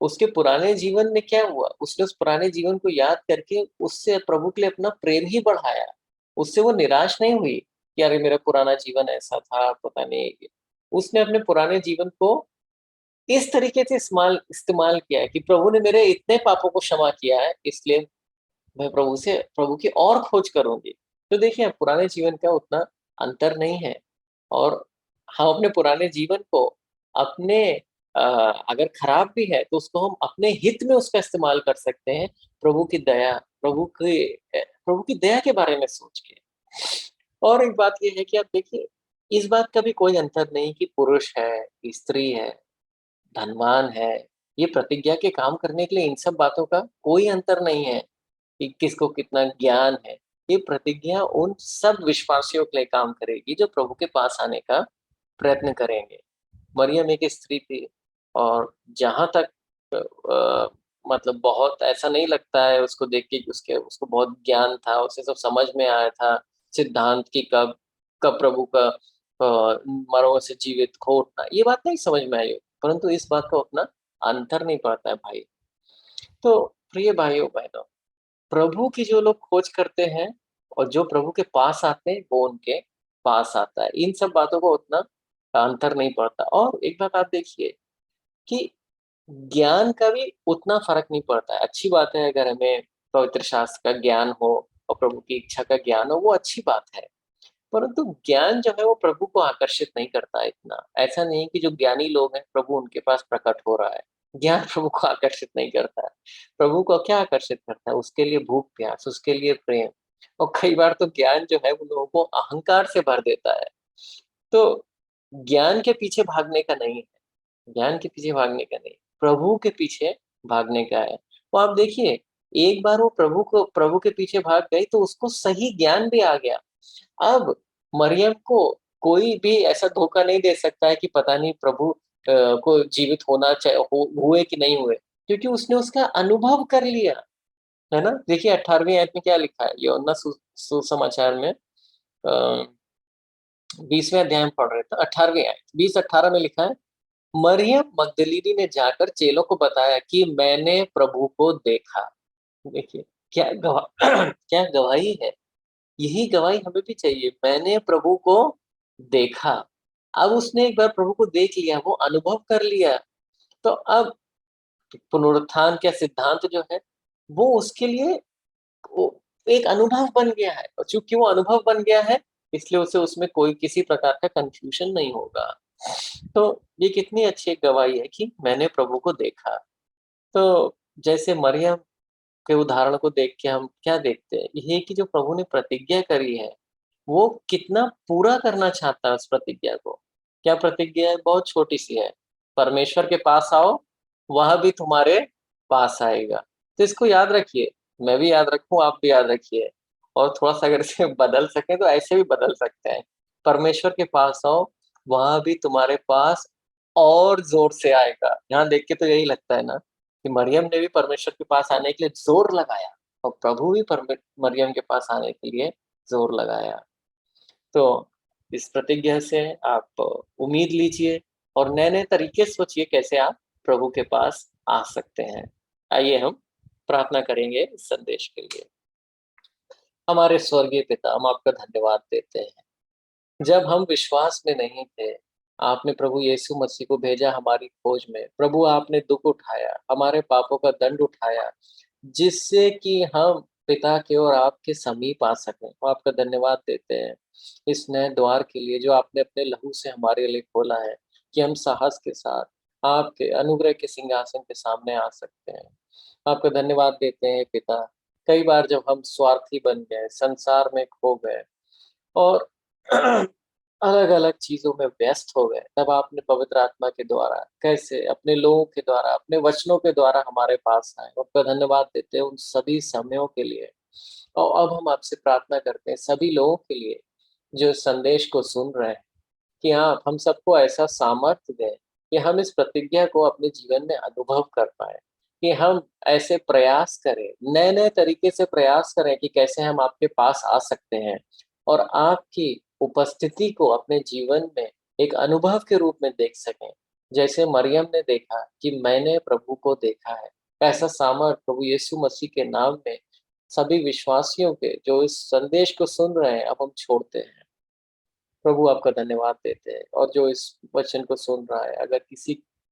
उसके पुराने जीवन में क्या हुआ? उसने उस पुराने जीवन को याद करके उससे प्रभु के लिए अपना प्रेम ही बढ़ाया। उससे वो निराश नहीं हुई कि अरे मेरा पुराना जीवन ऐसा था, पता नहीं। उसने अपने पुराने जीवन को इस तरीके से इस्तेमाल इस्तेमाल किया है कि प्रभु ने मेरे इतने पापों को क्षमा किया है, इसलिए मैं प्रभु की और खोज करूँगी। तो देखिए पुराने जीवन का उतना अंतर नहीं है और हम अपने पुराने जीवन को अपने अ, अगर खराब भी है तो उसको हम अपने हित में उसका इस्तेमाल कर सकते हैं, प्रभु की दया, प्रभु की दया के बारे में सोच के। और एक बात ये है कि आप देखिए, इस बात का भी कोई अंतर नहीं कि पुरुष है, स्त्री है, धनवान है, ये प्रतिज्ञा के काम करने के लिए इन सब बातों का कोई अंतर नहीं है। कि किसको कितना ज्ञान है। ये प्रतिज्ञा उन सब विश्वासियों के लिए काम करेगी जो प्रभु के पास आने का प्रयत्न करेंगे। मरियम एक स्त्री थी और जहाँ तक मतलब बहुत ऐसा नहीं लगता है उसको देख के कि उसके उसको बहुत ज्ञान था, उसे सब समझ में आया था सिद्धांत की कब कब प्रभु का मरो से जीवित खो उठना, ये बात नहीं समझ में आई, परंतु इस बात का उतना अंतर नहीं पड़ता है भाई। तो प्रिय भाइयों बहनों, प्रभु की जो लोग खोज करते हैं और जो प्रभु के पास आते हैं वो उनके पास आता है, इन सब बातों को उतना अंतर नहीं पड़ता। और एक बात आप देखिए कि ज्ञान का भी उतना फर्क नहीं पड़ता है। अच्छी बात है अगर हमें पवित्र शास्त्र का ज्ञान हो और प्रभु की इच्छा का ज्ञान हो, वो अच्छी बात है, परंतु ज्ञान जो है वो प्रभु को आकर्षित नहीं करता है इतना। ऐसा नहीं कि जो ज्ञानी लोग हैं प्रभु उनके पास प्रकट हो रहा है, ज्ञान प्रभु को आकर्षित नहीं करता है। प्रभु को क्या आकर्षित करता है? उसके लिए भूख प्यास, उसके लिए प्रेम। और कई बार तो ज्ञान जो है वो लोगों को अहंकार से भर देता है। तो ज्ञान के पीछे भागने का नहीं है, ज्ञान के पीछे भागने का नहीं, प्रभु के पीछे भागने का है। तो आप देखिए, एक बार वो प्रभु के पीछे भाग गई तो उसको सही ज्ञान भी आ गया। अब मरियम को कोई भी ऐसा धोखा नहीं दे सकता है कि पता नहीं प्रभु को जीवित होना हुए कि नहीं हुए, क्योंकि उसने उसका अनुभव कर लिया, है ना। देखिए 18वीं आयत में क्या लिखा है, यूहन्ना सुसमाचार में 20वें अध्याय में पढ़ रहे थे, 18वीं आयत 20-18 में लिखा है, मरियम मगदलीनी ने जाकर चेलों को बताया कि मैंने प्रभु को देखा। देखिए क्या क्या गवाही है। यही गवाही हमें भी चाहिए, मैंने प्रभु को देखा। अब उसने एक बार प्रभु को देख लिया, वो अनुभव कर लिया, तो अब पुनरुत्थान का सिद्धांत जो है वो उसके लिए वो एक अनुभव बन गया है, और चूंकि वो अनुभव बन गया है इसलिए उसे उसमें कोई किसी प्रकार का कंफ्यूजन नहीं होगा। तो ये कितनी अच्छी एक गवाही है कि मैंने प्रभु को देखा। तो जैसे मरियम के उदाहरण को देख के हम क्या देखते हैं, ये कि जो प्रभु ने प्रतिज्ञा करी है वो कितना पूरा करना चाहता है उस प्रतिज्ञा को। क्या प्रतिज्ञा है? बहुत छोटी सी है, परमेश्वर के पास आओ, वह भी तुम्हारे पास आएगा। तो इसको याद रखिए, मैं भी याद रखूं, आप भी याद रखिए, और थोड़ा सा अगर इसे बदल सके तो ऐसे भी बदल सकते हैं, परमेश्वर के पास आओ, वह भी तुम्हारे पास और जोर से आएगा। यहाँ देख के तो यही लगता है ना कि मरियम ने भी परमेश्वर के पास आने के लिए जोर लगाया और प्रभु भी मरियम के पास आने के लिए जोर लगाया। तो इस प्रतिज्ञा से आप उम्मीद लीजिए और नए-नए तरीके सोचिए कैसे आप प्रभु के पास आ सकते हैं। आइए हम प्रार्थना करेंगे इस संदेश के लिए। हमारे स्वर्गीय पिता, हम आपका धन्यवाद देते हैं। जब हम विश्वास में नहीं थे, आपने प्रभु यीशु मसीह को भेजा हमारी खोज में। प्रभु आपने दुःख उठाया, हमारे पापों का दंड उठाया, जिससे कि हम पिता के और आपके समीप आ सकें। तो आपका धन्यवाद देते हैं इस नए द्वार के लिए जो आपने अपने लहू से हमारे लिए खोला है, कि हम साहस के साथ आपके अनुग्रह के सिंहासन के सामने आ सकते हैं। आपका धन्यवाद देते हैं पिता। कई बार जब हम स्वार्थी बन गए, संसार में खो गए और अलग-अलग चीज़ों में व्यस्त हो गए, तब आपने पवित्र आत्मा के द्वारा कैसे अपने लोगों के द्वारा, अपने वचनों के द्वारा हमारे पास आए। आपका धन्यवाद देते हैं उन सभी समयों के लिए। और अब हम आपसे प्रार्थना करते हैं सभी लोगों के लिए जो इस संदेश को सुन रहे हैं, कि आप हम सबको ऐसा सामर्थ्य दें कि हम इस प्रतिज्ञा को अपने जीवन में अनुभव कर पाएँ। कि हम ऐसे प्रयास करें, नए-नए तरीके से प्रयास करें कि कैसे हम आपके पास आ सकते हैं और आपकी उपस्थिति को अपने जीवन में एक अनुभव के रूप में देख सकें। जैसे मरियम ने देखा कि मैंने प्रभु को देखा है, ऐसा सामर्थ प्रभु यीशु मसीह के नाम में सभी विश्वासियों के जो इस संदेश को सुन रहे हैं, अब हम छोड़ते हैं। प्रभु आपका धन्यवाद देते हैं और जो इस वचन को सुन रहा है, अगर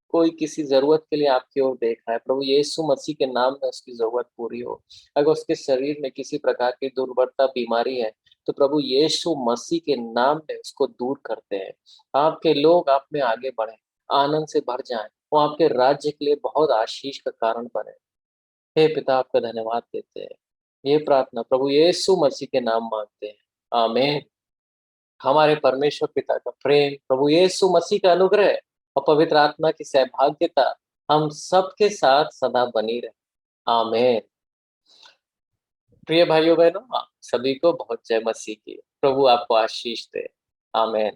कोई किसी ज़रूरत के लिए आपकी ओर देख रहा है, प्रभु यीशु मसीह के नाम में उसकी ज़रूरत पूरी हो। अगर उसके शरीर में किसी प्रकार की दुर्बलता, बीमारी है, तो प्रभु यीशु मसीह के नाम में उसको दूर करते हैं। आपके लोग आप में आगे बढ़ें, आनंद से भर जाएँ, वो आपके राज्य के लिए बहुत आशीष का कारण बने। हे पिता, आपका धन्यवाद देते हैं। ये प्रार्थना प्रभु यीशु मसीह के नाम माँगते हैं। आमीन। हमारे परमेश्वर पिता का प्रेम, प्रभु यीशु मसीह का अनुग्रह और पवित्र आत्मा की सहभागिता हम सबके साथ सदा बनी रहे। आमीन। प्रिय भाइयों-बहनों, आप सभी को बहुत जय मसीह की। प्रभु आपको आशीष दे। आमीन।